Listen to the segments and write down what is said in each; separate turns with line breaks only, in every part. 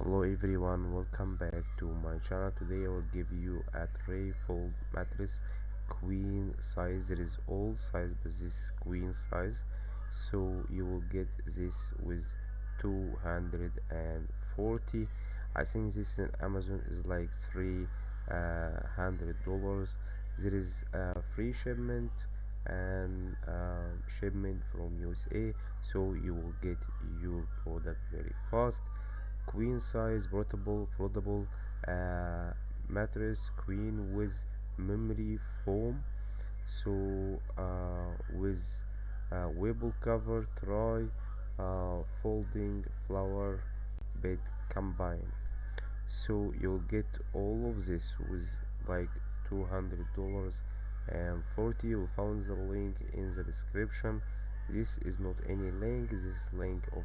Hello everyone, welcome back to my channel. Today I will give you a tray fold mattress, queen size. There is all size, but this queen size, so you will get this with 240. I think this in Amazon is like $300. There is a free shipment and shipment from USA, so you will get your product very fast. Queen size portable foldable mattress, queen with memory foam, so with wable cover, try folding flower bed combined. So you'll get all of this with like $200 and 40. You found the link in the description. This is not any link, this is link of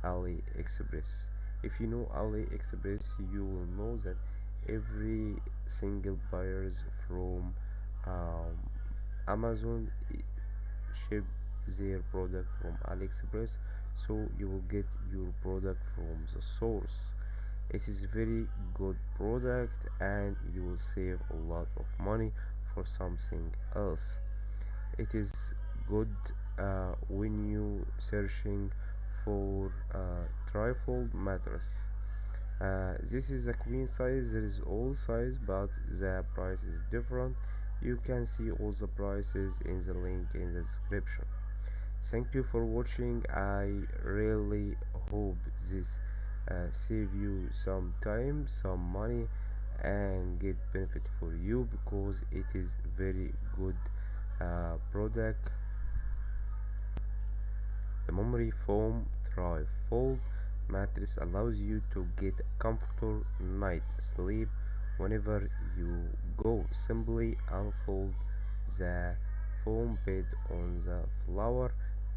AliExpress. If you know AliExpress, you will know that every single buyers from um, Amazon ship their product from AliExpress, so you will get your product from the source. It is very good product and you will save a lot of money for something else. It is good when you searching for trifold mattress. This is a queen size. There is all size, but the price is different. You can see all the prices in the link in the description. Thank you for watching. I really hope this save you some time, some money, and get benefit for you, because it is very good product. The memory foam tri-fold mattress allows you to get a comfortable night sleep whenever you go. Simply unfold the foam bed on the floor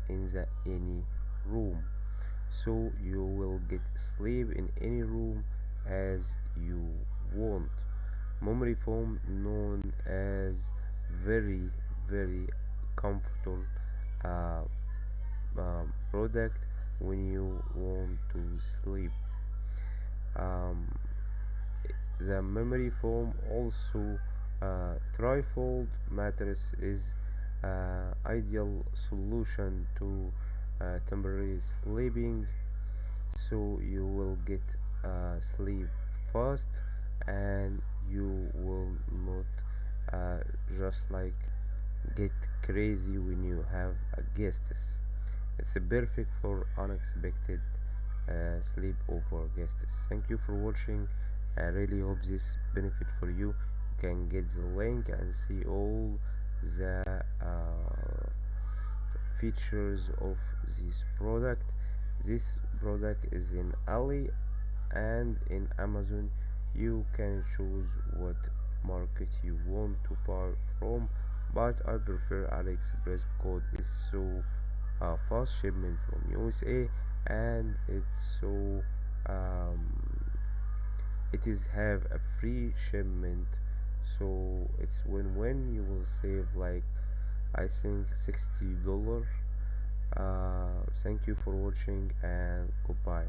in any room, so you will get sleep in any room as you want. Memory foam known as very comfortable uh, product when you want to sleep. um, the memory foam also trifold mattress is ideal solution to temporary sleeping, so you will get sleep fast and you will not just like get crazy when you have a guests. It's perfect for unexpected sleepover guests. Thank you for watching. I really hope this benefit for you. You can get the link and see all the features of this product. This product is in Ali and in Amazon. You can choose what market you want to buy from, but I prefer AliExpress because it's so fast shipment from USA, and it's so um, it is have a free shipment, so it's win-win. You will save like I think $60. Thank you for watching and goodbye.